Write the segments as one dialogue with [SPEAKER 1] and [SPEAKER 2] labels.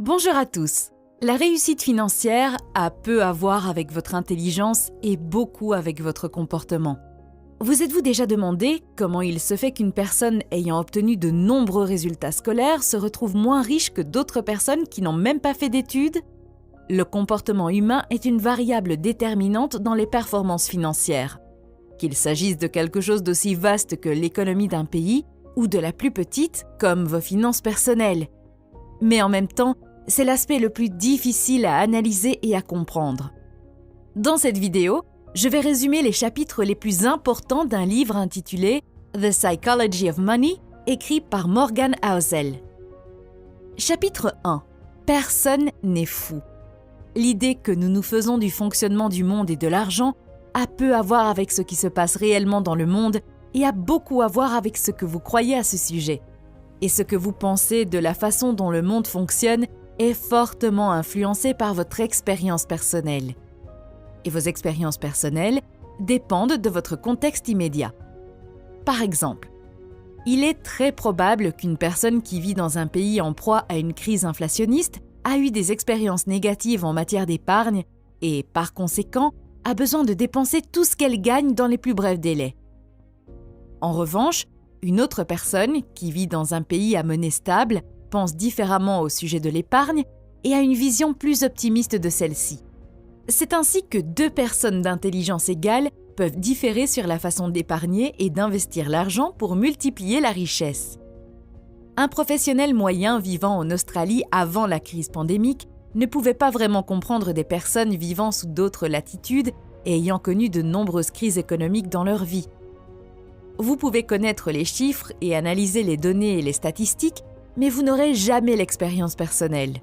[SPEAKER 1] Bonjour à tous. La réussite financière a peu à voir avec votre intelligence et beaucoup avec votre comportement. Vous êtes-vous déjà demandé comment il se fait qu'une personne ayant obtenu de nombreux résultats scolaires se retrouve moins riche que d'autres personnes qui n'ont même pas fait d'études ? Le comportement humain est une variable déterminante dans les performances financières. Qu'il s'agisse de quelque chose d'aussi vaste que l'économie d'un pays ou de la plus petite, comme vos finances personnelles. Mais en même temps, c'est l'aspect le plus difficile à analyser et à comprendre. Dans cette vidéo, je vais résumer les chapitres les plus importants d'un livre intitulé The Psychology of Money, écrit par Morgan Housel. Chapitre 1. Personne n'est fou. L'idée que nous nous faisons du fonctionnement du monde et de l'argent a peu à voir avec ce qui se passe réellement dans le monde et a beaucoup à voir avec ce que vous croyez à ce sujet. Et ce que vous pensez de la façon dont le monde fonctionne est fortement influencé par votre expérience personnelle. Et vos expériences personnelles dépendent de votre contexte immédiat. Par exemple, il est très probable qu'une personne qui vit dans un pays en proie à une crise inflationniste a eu des expériences négatives en matière d'épargne et, par conséquent, a besoin de dépenser tout ce qu'elle gagne dans les plus brefs délais. En revanche, une autre personne qui vit dans un pays à monnaie stable pense différemment au sujet de l'épargne et a une vision plus optimiste de celle-ci. C'est ainsi que deux personnes d'intelligence égale peuvent différer sur la façon d'épargner et d'investir l'argent pour multiplier la richesse. Un professionnel moyen vivant en Australie avant la crise pandémique ne pouvait pas vraiment comprendre des personnes vivant sous d'autres latitudes et ayant connu de nombreuses crises économiques dans leur vie. Vous pouvez connaître les chiffres et analyser les données et les statistiques, mais vous n'aurez jamais l'expérience personnelle.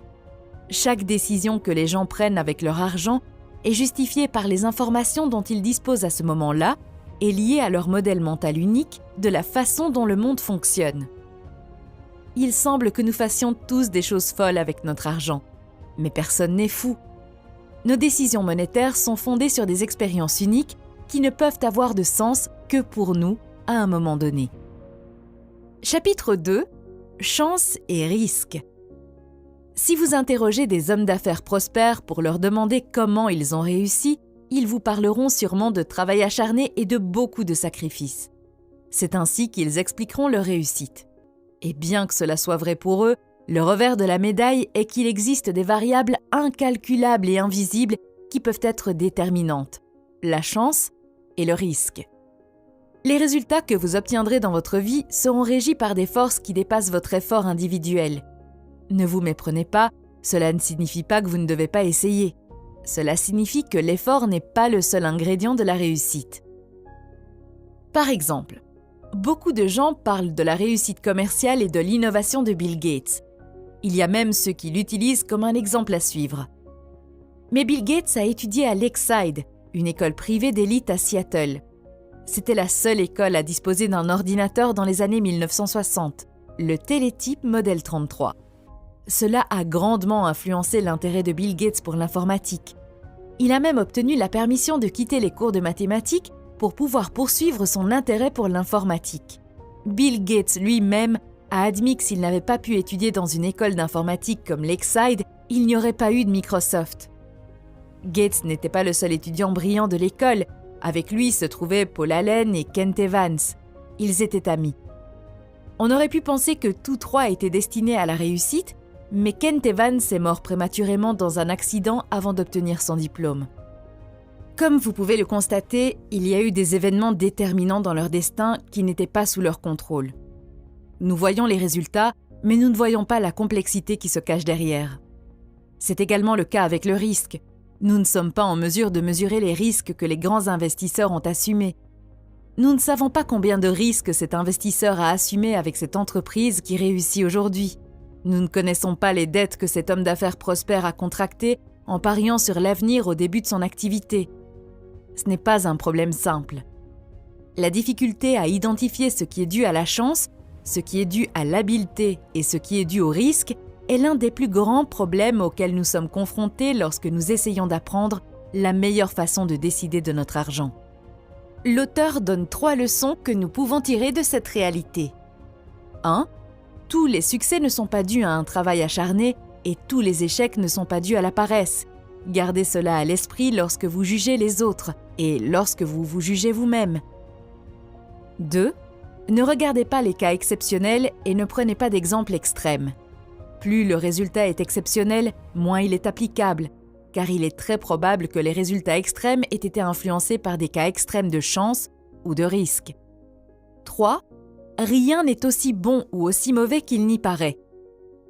[SPEAKER 1] Chaque décision que les gens prennent avec leur argent est justifiée par les informations dont ils disposent à ce moment-là et liée à leur modèle mental unique de la façon dont le monde fonctionne. Il semble que nous fassions tous des choses folles avec notre argent, mais personne n'est fou. Nos décisions monétaires sont fondées sur des expériences uniques qui ne peuvent avoir de sens que pour nous à un moment donné. Chapitre 2. Chance et risque. Si vous interrogez des hommes d'affaires prospères pour leur demander comment ils ont réussi, ils vous parleront sûrement de travail acharné et de beaucoup de sacrifices. C'est ainsi qu'ils expliqueront leur réussite. Et bien que cela soit vrai pour eux, le revers de la médaille est qu'il existe des variables incalculables et invisibles qui peuvent être déterminantes, la chance et le risque. Les résultats que vous obtiendrez dans votre vie seront régis par des forces qui dépassent votre effort individuel. Ne vous méprenez pas, cela ne signifie pas que vous ne devez pas essayer. Cela signifie que l'effort n'est pas le seul ingrédient de la réussite. Par exemple, beaucoup de gens parlent de la réussite commerciale et de l'innovation de Bill Gates. Il y a même ceux qui l'utilisent comme un exemple à suivre. Mais Bill Gates a étudié à Lakeside, une école privée d'élite à Seattle. C'était la seule école à disposer d'un ordinateur dans les années 1960, le télétype Model 33. Cela a grandement influencé l'intérêt de Bill Gates pour l'informatique. Il a même obtenu la permission de quitter les cours de mathématiques pour pouvoir poursuivre son intérêt pour l'informatique. Bill Gates lui-même a admis que s'il n'avait pas pu étudier dans une école d'informatique comme Lakeside, il n'y aurait pas eu de Microsoft. Gates n'était pas le seul étudiant brillant de l'école. Avec lui se trouvaient Paul Allen et Kent Evans. Ils étaient amis. On aurait pu penser que tous trois étaient destinés à la réussite, mais Kent Evans est mort prématurément dans un accident avant d'obtenir son diplôme. Comme vous pouvez le constater, il y a eu des événements déterminants dans leur destin qui n'étaient pas sous leur contrôle. Nous voyons les résultats, mais nous ne voyons pas la complexité qui se cache derrière. C'est également le cas avec le risque. Nous ne sommes pas en mesure de mesurer les risques que les grands investisseurs ont assumés. Nous ne savons pas combien de risques cet investisseur a assumés avec cette entreprise qui réussit aujourd'hui. Nous ne connaissons pas les dettes que cet homme d'affaires prospère a contractées en pariant sur l'avenir au début de son activité. Ce n'est pas un problème simple. La difficulté à identifier ce qui est dû à la chance, ce qui est dû à l'habileté et ce qui est dû au risque est l'un des plus grands problèmes auxquels nous sommes confrontés lorsque nous essayons d'apprendre la meilleure façon de décider de notre argent. L'auteur donne 3 leçons que nous pouvons tirer de cette réalité. 1. Tous les succès ne sont pas dus à un travail acharné, et tous les échecs ne sont pas dus à la paresse. Gardez cela à l'esprit lorsque vous jugez les autres et lorsque vous vous jugez vous-même. 2. Ne regardez pas les cas exceptionnels et ne prenez pas d'exemples extrêmes. Plus le résultat est exceptionnel, moins il est applicable, car il est très probable que les résultats extrêmes aient été influencés par des cas extrêmes de chance ou de risque. 3. Rien n'est aussi bon ou aussi mauvais qu'il n'y paraît.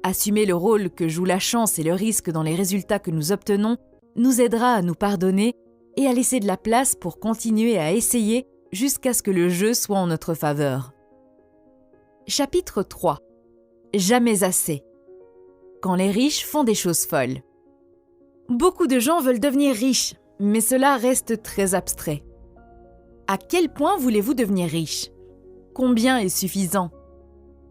[SPEAKER 1] Assumer le rôle que joue la chance et le risque dans les résultats que nous obtenons nous aidera à nous pardonner et à laisser de la place pour continuer à essayer jusqu'à ce que le jeu soit en notre faveur. Chapitre 3. Jamais assez. Quand les riches font des choses folles. Beaucoup de gens veulent devenir riches, mais cela reste très abstrait. À quel point voulez-vous devenir riche? Combien est suffisant?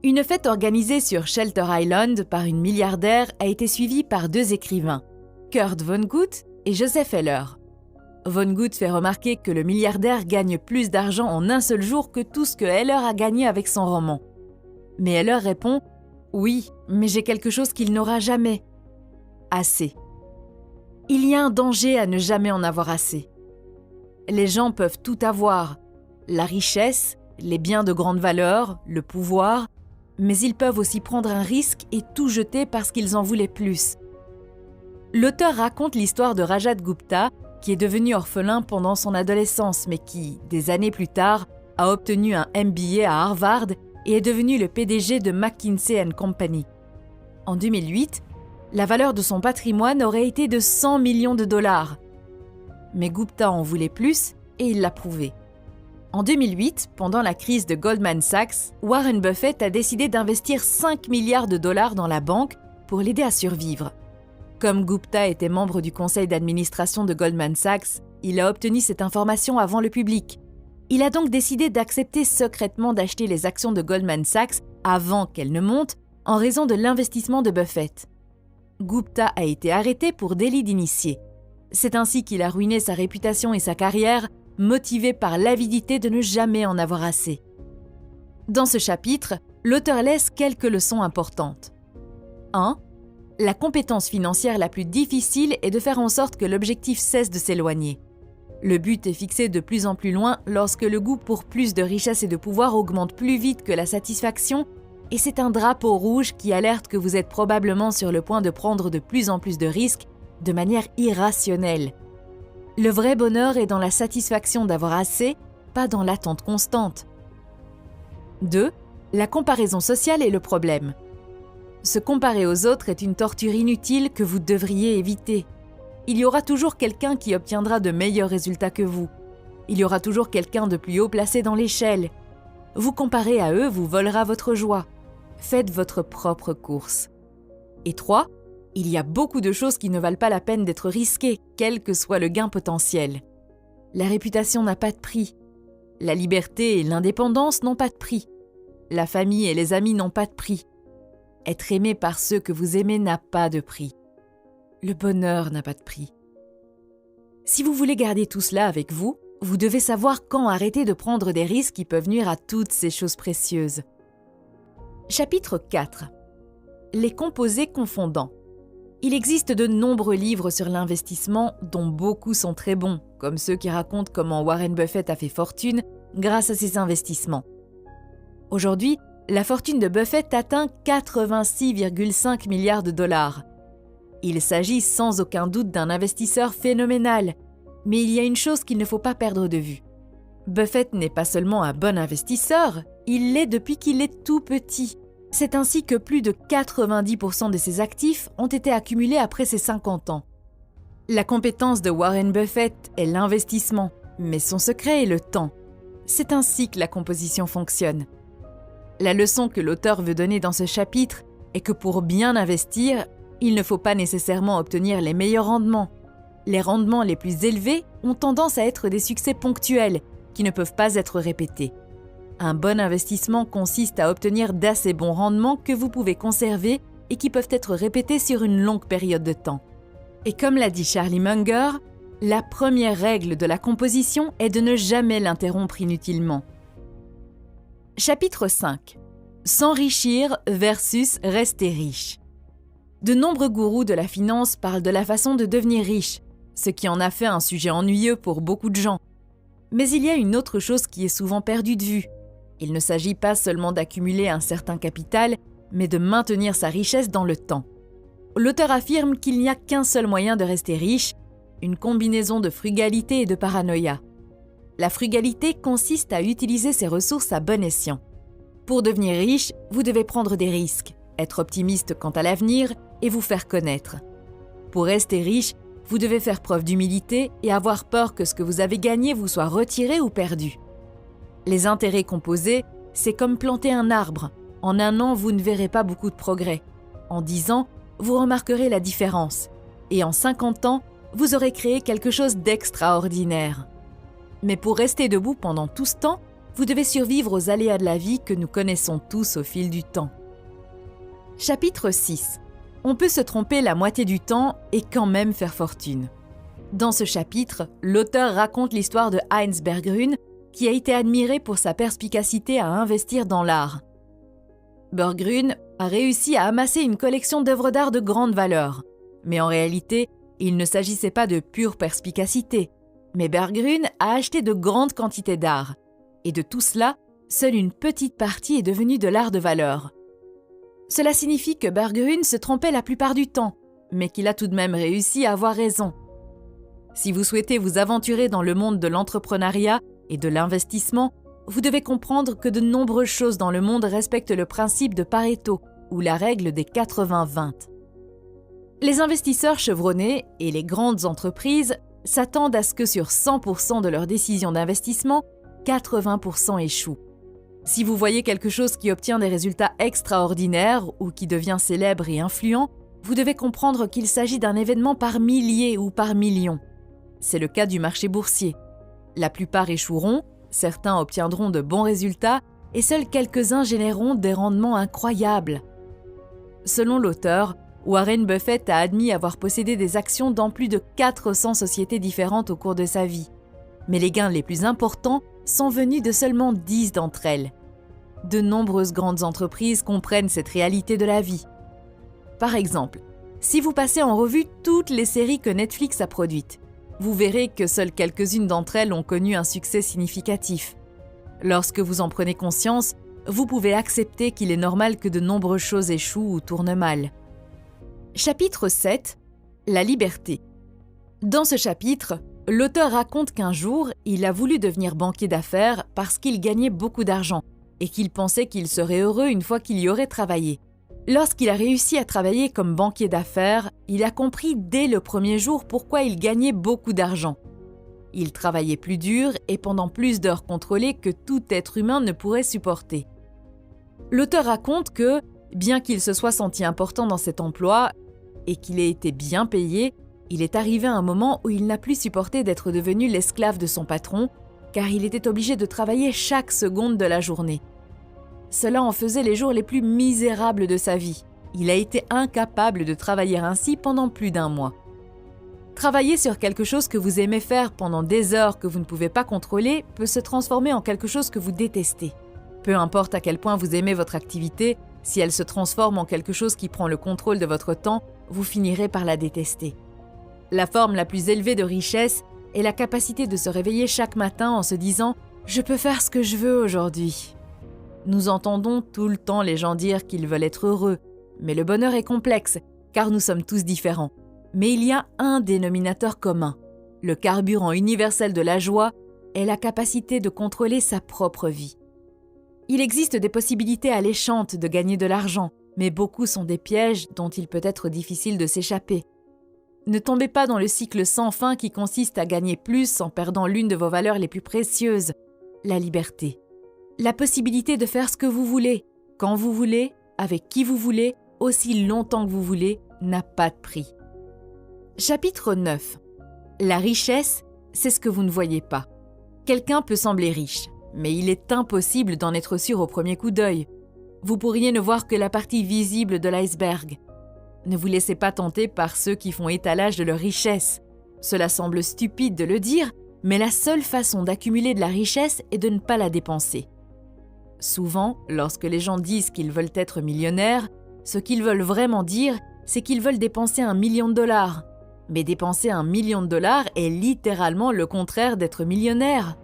[SPEAKER 1] Une fête organisée sur Shelter Island par une milliardaire a été suivie par 2 écrivains, Kurt Vonnegut et Joseph Heller. Vonnegut fait remarquer que le milliardaire gagne plus d'argent en un seul jour que tout ce que Heller a gagné avec son roman. Mais Heller répond « Oui, mais j'ai quelque chose qu'il n'aura jamais. Assez. » Il y a un danger à ne jamais en avoir assez. Les gens peuvent tout avoir, la richesse, les biens de grande valeur, le pouvoir, mais ils peuvent aussi prendre un risque et tout jeter parce qu'ils en voulaient plus. L'auteur raconte l'histoire de Rajat Gupta, qui est devenu orphelin pendant son adolescence, mais qui, des années plus tard, a obtenu un MBA à Harvard et est devenu le PDG de McKinsey & Company. En 2008, la valeur de son patrimoine aurait été de 100 millions de dollars. Mais Gupta en voulait plus et il l'a prouvé. En 2008, pendant la crise de Goldman Sachs, Warren Buffett a décidé d'investir 5 milliards de dollars dans la banque pour l'aider à survivre. Comme Gupta était membre du conseil d'administration de Goldman Sachs, il a obtenu cette information avant le public. Il a donc décidé d'accepter secrètement d'acheter les actions de Goldman Sachs avant qu'elles ne montent en raison de l'investissement de Buffett. Gupta a été arrêté pour délit d'initié. C'est ainsi qu'il a ruiné sa réputation et sa carrière, motivé par l'avidité de ne jamais en avoir assez. Dans ce chapitre, l'auteur laisse quelques leçons importantes. 1. La compétence financière la plus difficile est de faire en sorte que l'objectif cesse de s'éloigner. Le but est fixé de plus en plus loin lorsque le goût pour plus de richesse et de pouvoir augmente plus vite que la satisfaction, et c'est un drapeau rouge qui alerte que vous êtes probablement sur le point de prendre de plus en plus de risques de manière irrationnelle. Le vrai bonheur est dans la satisfaction d'avoir assez, pas dans l'attente constante. 2. La comparaison sociale est le problème. Se comparer aux autres est une torture inutile que vous devriez éviter. Il y aura toujours quelqu'un qui obtiendra de meilleurs résultats que vous. Il y aura toujours quelqu'un de plus haut placé dans l'échelle. Vous comparer à eux vous volera votre joie. Faites votre propre course. Et 3. Il y a beaucoup de choses qui ne valent pas la peine d'être risquées, quel que soit le gain potentiel. La réputation n'a pas de prix. La liberté et l'indépendance n'ont pas de prix. La famille et les amis n'ont pas de prix. Être aimé par ceux que vous aimez n'a pas de prix. Le bonheur n'a pas de prix. Si vous voulez garder tout cela avec vous, vous devez savoir quand arrêter de prendre des risques qui peuvent nuire à toutes ces choses précieuses. Chapitre 4. Les composés confondants. Il existe de nombreux livres sur l'investissement dont beaucoup sont très bons, comme ceux qui racontent comment Warren Buffett a fait fortune grâce à ses investissements. Aujourd'hui, la fortune de Buffett atteint 86,5 milliards de dollars. Il s'agit sans aucun doute d'un investisseur phénoménal, mais il y a une chose qu'il ne faut pas perdre de vue. Buffett n'est pas seulement un bon investisseur, il l'est depuis qu'il est tout petit. C'est ainsi que plus de 90% de ses actifs ont été accumulés après ses 50 ans. La compétence de Warren Buffett est l'investissement, mais son secret est le temps. C'est ainsi que la composition fonctionne. La leçon que l'auteur veut donner dans ce chapitre est que pour bien investir, il ne faut pas nécessairement obtenir les meilleurs rendements. Les rendements les plus élevés ont tendance à être des succès ponctuels qui ne peuvent pas être répétés. Un bon investissement consiste à obtenir d'assez bons rendements que vous pouvez conserver et qui peuvent être répétés sur une longue période de temps. Et comme l'a dit Charlie Munger, la première règle de la composition est de ne jamais l'interrompre inutilement. Chapitre 5. S'enrichir versus rester riche. De nombreux gourous de la finance parlent de la façon de devenir riche, ce qui en a fait un sujet ennuyeux pour beaucoup de gens. Mais il y a une autre chose qui est souvent perdue de vue. Il ne s'agit pas seulement d'accumuler un certain capital, mais de maintenir sa richesse dans le temps. L'auteur affirme qu'il n'y a qu'un seul moyen de rester riche, une combinaison de frugalité et de paranoïa. La frugalité consiste à utiliser ses ressources à bon escient. Pour devenir riche, vous devez prendre des risques, être optimiste quant à l'avenir et vous faire connaître. Pour rester riche, vous devez faire preuve d'humilité et avoir peur que ce que vous avez gagné vous soit retiré ou perdu. Les intérêts composés, c'est comme planter un arbre. En 1 an, vous ne verrez pas beaucoup de progrès. En 10 ans, vous remarquerez la différence. Et en 50 ans, vous aurez créé quelque chose d'extraordinaire. Mais pour rester debout pendant tout ce temps, vous devez survivre aux aléas de la vie que nous connaissons tous au fil du temps. Chapitre 6. On peut se tromper la moitié du temps et quand même faire fortune. Dans ce chapitre, l'auteur raconte l'histoire de Heinz Berggruen, qui a été admiré pour sa perspicacité à investir dans l'art. Berggruen a réussi à amasser une collection d'œuvres d'art de grande valeur. Mais en réalité, il ne s'agissait pas de pure perspicacité. Mais Berggruen a acheté de grandes quantités d'art. Et de tout cela, seule une petite partie est devenue de l'art de valeur. Cela signifie que Berggruen se trompait la plupart du temps, mais qu'il a tout de même réussi à avoir raison. Si vous souhaitez vous aventurer dans le monde de l'entrepreneuriat et de l'investissement, vous devez comprendre que de nombreuses choses dans le monde respectent le principe de Pareto, ou la règle des 80-20. Les investisseurs chevronnés et les grandes entreprises s'attendent à ce que sur 100% de leurs décisions d'investissement, 80% échouent. Si vous voyez quelque chose qui obtient des résultats extraordinaires ou qui devient célèbre et influent, vous devez comprendre qu'il s'agit d'un événement par milliers ou par millions. C'est le cas du marché boursier. La plupart échoueront, certains obtiendront de bons résultats et seuls quelques-uns généreront des rendements incroyables. Selon l'auteur, Warren Buffett a admis avoir possédé des actions dans plus de 400 sociétés différentes au cours de sa vie. Mais les gains les plus importants sont venus de seulement 10 d'entre elles. De nombreuses grandes entreprises comprennent cette réalité de la vie. Par exemple, si vous passez en revue toutes les séries que Netflix a produites, vous verrez que seules quelques-unes d'entre elles ont connu un succès significatif. Lorsque vous en prenez conscience, vous pouvez accepter qu'il est normal que de nombreuses choses échouent ou tournent mal. Chapitre 7. La liberté. Dans ce chapitre, l'auteur raconte qu'un jour, il a voulu devenir banquier d'affaires parce qu'il gagnait beaucoup d'argent et qu'il pensait qu'il serait heureux une fois qu'il y aurait travaillé. Lorsqu'il a réussi à travailler comme banquier d'affaires, il a compris dès le premier jour pourquoi il gagnait beaucoup d'argent. Il travaillait plus dur et pendant plus d'heures contrôlées que tout être humain ne pourrait supporter. L'auteur raconte que, bien qu'il se soit senti important dans cet emploi et qu'il ait été bien payé, il est arrivé un moment où il n'a plus supporté d'être devenu l'esclave de son patron, car il était obligé de travailler chaque seconde de la journée. Cela en faisait les jours les plus misérables de sa vie. Il a été incapable de travailler ainsi pendant plus d'1 mois. Travailler sur quelque chose que vous aimez faire pendant des heures que vous ne pouvez pas contrôler peut se transformer en quelque chose que vous détestez. Peu importe à quel point vous aimez votre activité, si elle se transforme en quelque chose qui prend le contrôle de votre temps, vous finirez par la détester. La forme la plus élevée de richesse est la capacité de se réveiller chaque matin en se disant « Je peux faire ce que je veux aujourd'hui ». Nous entendons tout le temps les gens dire qu'ils veulent être heureux, mais le bonheur est complexe, car nous sommes tous différents. Mais il y a un dénominateur commun. Le carburant universel de la joie est la capacité de contrôler sa propre vie. Il existe des possibilités alléchantes de gagner de l'argent, mais beaucoup sont des pièges dont il peut être difficile de s'échapper. Ne tombez pas dans le cycle sans fin qui consiste à gagner plus en perdant l'une de vos valeurs les plus précieuses, la liberté. La possibilité de faire ce que vous voulez, quand vous voulez, avec qui vous voulez, aussi longtemps que vous voulez, n'a pas de prix. Chapitre 9. La richesse, c'est ce que vous ne voyez pas. Quelqu'un peut sembler riche, mais il est impossible d'en être sûr au premier coup d'œil. Vous pourriez ne voir que la partie visible de l'iceberg. Ne vous laissez pas tenter par ceux qui font étalage de leur richesse. Cela semble stupide de le dire, mais la seule façon d'accumuler de la richesse est de ne pas la dépenser. Souvent, lorsque les gens disent qu'ils veulent être millionnaires, ce qu'ils veulent vraiment dire, c'est qu'ils veulent dépenser 1 million de dollars. Mais dépenser 1 million de dollars est littéralement le contraire d'être millionnaire.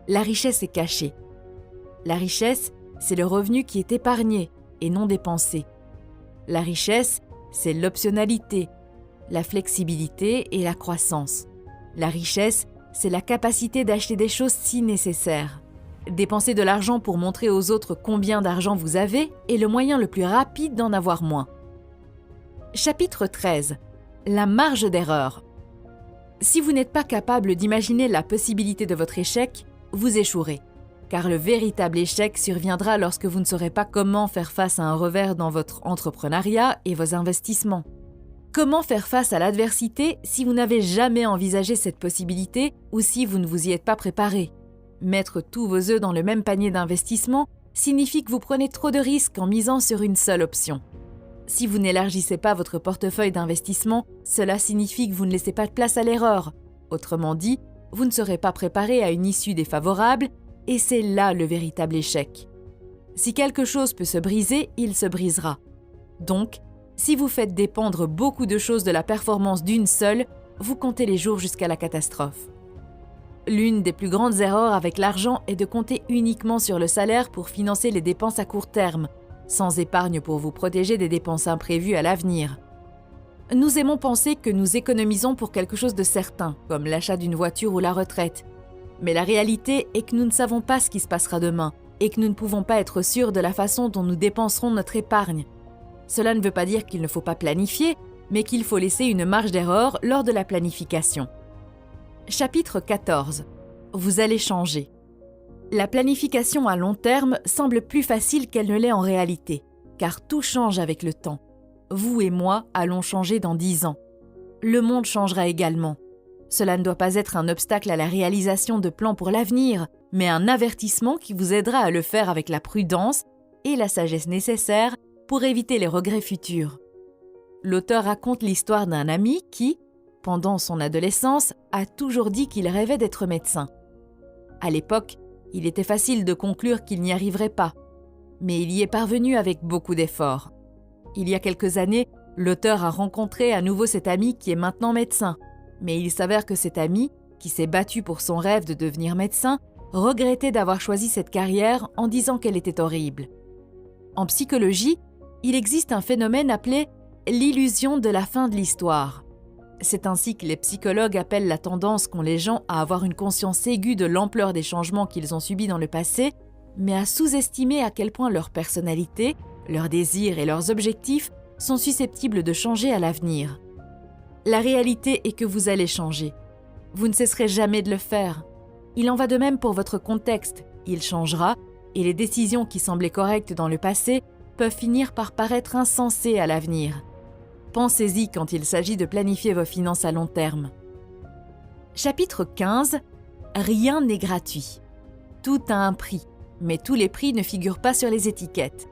[SPEAKER 1] La richesse est cachée. La richesse, c'est le revenu qui est épargné et non dépensé. La richesse, c'est l'optionnalité, la flexibilité et la croissance. La richesse, c'est la capacité d'acheter des choses si nécessaires. Dépenser de l'argent pour montrer aux autres combien d'argent vous avez est le moyen le plus rapide d'en avoir moins. Chapitre 13. La marge d'erreur. Si vous n'êtes pas capable d'imaginer la possibilité de votre échec, vous échouerez. Car le véritable échec surviendra lorsque vous ne saurez pas comment faire face à un revers dans votre entrepreneuriat et vos investissements. Comment faire face à l'adversité si vous n'avez jamais envisagé cette possibilité ou si vous ne vous y êtes pas préparé? Mettre tous vos œufs dans le même panier d'investissement signifie que vous prenez trop de risques en misant sur une seule option. Si vous n'élargissez pas votre portefeuille d'investissement, cela signifie que vous ne laissez pas de place à l'erreur. Autrement dit, vous ne serez pas préparé à une issue défavorable et c'est là le véritable échec. Si quelque chose peut se briser, il se brisera. Donc, si vous faites dépendre beaucoup de choses de la performance d'une seule, vous comptez les jours jusqu'à la catastrophe. L'une des plus grandes erreurs avec l'argent est de compter uniquement sur le salaire pour financer les dépenses à court terme, sans épargne pour vous protéger des dépenses imprévues à l'avenir. Nous aimons penser que nous économisons pour quelque chose de certain, comme l'achat d'une voiture ou la retraite. Mais la réalité est que nous ne savons pas ce qui se passera demain et que nous ne pouvons pas être sûrs de la façon dont nous dépenserons notre épargne. Cela ne veut pas dire qu'il ne faut pas planifier, mais qu'il faut laisser une marge d'erreur lors de la planification. Chapitre 14. Vous allez changer. La planification à long terme semble plus facile qu'elle ne l'est en réalité, car tout change avec le temps. Vous et moi allons changer dans 10 ans. Le monde changera également. Cela ne doit pas être un obstacle à la réalisation de plans pour l'avenir, mais un avertissement qui vous aidera à le faire avec la prudence et la sagesse nécessaires pour éviter les regrets futurs. L'auteur raconte l'histoire d'un ami qui, pendant son adolescence, a toujours dit qu'il rêvait d'être médecin. À l'époque, il était facile de conclure qu'il n'y arriverait pas, mais il y est parvenu avec beaucoup d'efforts. Il y a quelques années, l'auteur a rencontré à nouveau cet ami qui est maintenant médecin, mais il s'avère que cet ami, qui s'est battu pour son rêve de devenir médecin, regrettait d'avoir choisi cette carrière en disant qu'elle était horrible. En psychologie, il existe un phénomène appelé l'illusion de la fin de l'histoire. C'est ainsi que les psychologues appellent la tendance qu'ont les gens à avoir une conscience aiguë de l'ampleur des changements qu'ils ont subis dans le passé, mais à sous-estimer à quel point leur personnalité, leurs désirs et leurs objectifs sont susceptibles de changer à l'avenir. La réalité est que vous allez changer. Vous ne cesserez jamais de le faire. Il en va de même pour votre contexte. Il changera et les décisions qui semblaient correctes dans le passé peuvent finir par paraître insensées à l'avenir. Pensez-y quand il s'agit de planifier vos finances à long terme. Chapitre 15. Rien n'est gratuit. Tout a un prix, mais tous les prix ne figurent pas sur les étiquettes.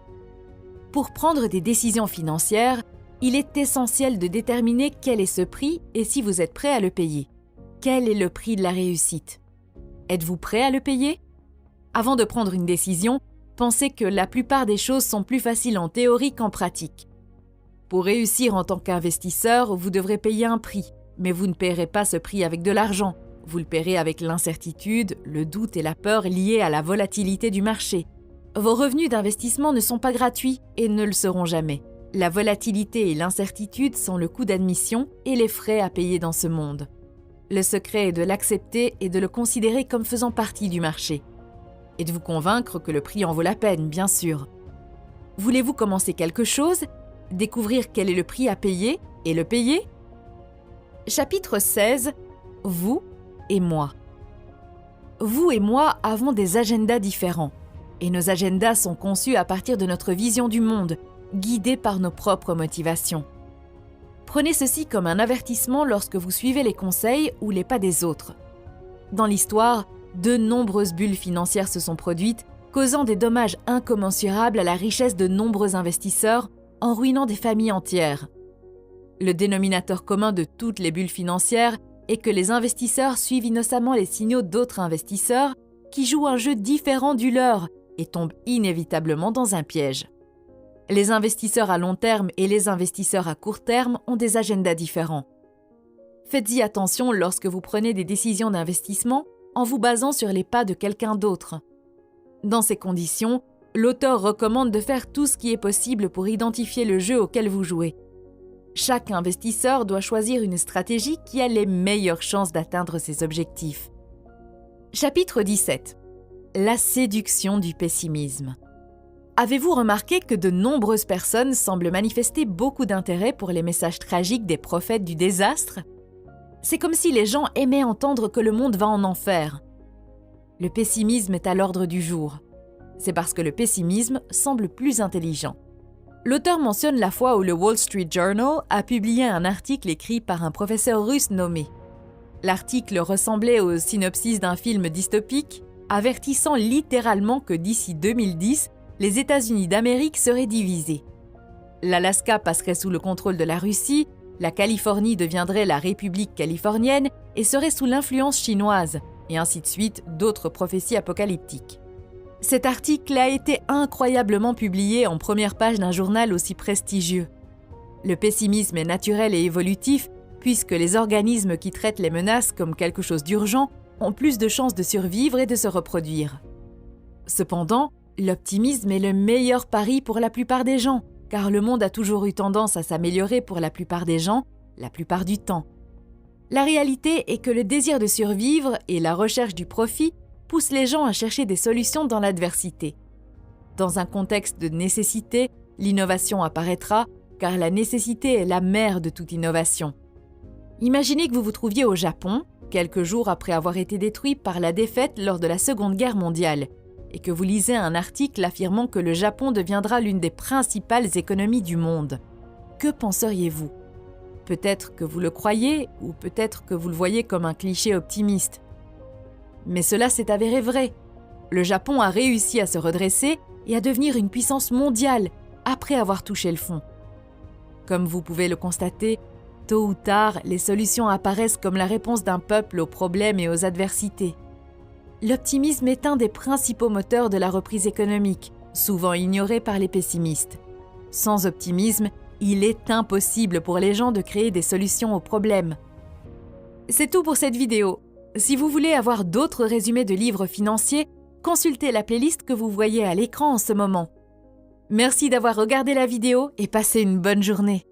[SPEAKER 1] Pour prendre des décisions financières, il est essentiel de déterminer quel est ce prix et si vous êtes prêt à le payer. Quel est le prix de la réussite? Êtes-vous prêt à le payer? Avant de prendre une décision, pensez que la plupart des choses sont plus faciles en théorie qu'en pratique. Pour réussir en tant qu'investisseur, vous devrez payer un prix, mais vous ne paierez pas ce prix avec de l'argent. Vous le paierez avec l'incertitude, le doute et la peur liés à la volatilité du marché. Vos revenus d'investissement ne sont pas gratuits et ne le seront jamais. La volatilité et l'incertitude sont le coût d'admission et les frais à payer dans ce monde. Le secret est de l'accepter et de le considérer comme faisant partie du marché. Et de vous convaincre que le prix en vaut la peine, bien sûr. Voulez-vous commencer quelque chose? Découvrir quel est le prix à payer et le payer? Chapitre 16. Vous et moi. Vous et moi avons des agendas différents. Et nos agendas sont conçus à partir de notre vision du monde, guidés par nos propres motivations. Prenez ceci comme un avertissement lorsque vous suivez les conseils ou les pas des autres. Dans l'histoire, de nombreuses bulles financières se sont produites, causant des dommages incommensurables à la richesse de nombreux investisseurs, en ruinant des familles entières. Le dénominateur commun de toutes les bulles financières est que les investisseurs suivent innocemment les signaux d'autres investisseurs qui jouent un jeu différent du leur et tombent inévitablement dans un piège. Les investisseurs à long terme et les investisseurs à court terme ont des agendas différents. Faites-y attention lorsque vous prenez des décisions d'investissement en vous basant sur les pas de quelqu'un d'autre. Dans ces conditions, l'auteur recommande de faire tout ce qui est possible pour identifier le jeu auquel vous jouez. Chaque investisseur doit choisir une stratégie qui a les meilleures chances d'atteindre ses objectifs. Chapitre 17. La séduction du pessimisme. Avez-vous remarqué que de nombreuses personnes semblent manifester beaucoup d'intérêt pour les messages tragiques des prophètes du désastre? C'est comme si les gens aimaient entendre que le monde va en enfer. Le pessimisme est à l'ordre du jour. C'est parce que le pessimisme semble plus intelligent. L'auteur mentionne la fois où le Wall Street Journal a publié un article écrit par un professeur russe nommé. L'article ressemblait au synopsis d'un film dystopique, avertissant littéralement que d'ici 2010, les États-Unis d'Amérique seraient divisés. L'Alaska passerait sous le contrôle de la Russie, la Californie deviendrait la République californienne et serait sous l'influence chinoise, et ainsi de suite d'autres prophéties apocalyptiques. Cet article a été incroyablement publié en première page d'un journal aussi prestigieux. Le pessimisme est naturel et évolutif, puisque les organismes qui traitent les menaces comme quelque chose d'urgent ont plus de chances de survivre et de se reproduire. Cependant, l'optimisme est le meilleur pari pour la plupart des gens, car le monde a toujours eu tendance à s'améliorer pour la plupart des gens, la plupart du temps. La réalité est que le désir de survivre et la recherche du profit poussent les gens à chercher des solutions dans l'adversité. Dans un contexte de nécessité, l'innovation apparaîtra, car la nécessité est la mère de toute innovation. Imaginez que vous vous trouviez au Japon, quelques jours après avoir été détruit par la défaite lors de la Seconde Guerre mondiale, et que vous lisez un article affirmant que le Japon deviendra l'une des principales économies du monde. Que penseriez-vous? Peut-être que vous le croyez, ou peut-être que vous le voyez comme un cliché optimiste. Mais cela s'est avéré vrai. Le Japon a réussi à se redresser et à devenir une puissance mondiale après avoir touché le fond. Comme vous pouvez le constater, tôt ou tard, les solutions apparaissent comme la réponse d'un peuple aux problèmes et aux adversités. L'optimisme est un des principaux moteurs de la reprise économique, souvent ignoré par les pessimistes. Sans optimisme, il est impossible pour les gens de créer des solutions aux problèmes. C'est tout pour cette vidéo. Si vous voulez avoir d'autres résumés de livres financiers, consultez la playlist que vous voyez à l'écran en ce moment. Merci d'avoir regardé la vidéo et passez une bonne journée.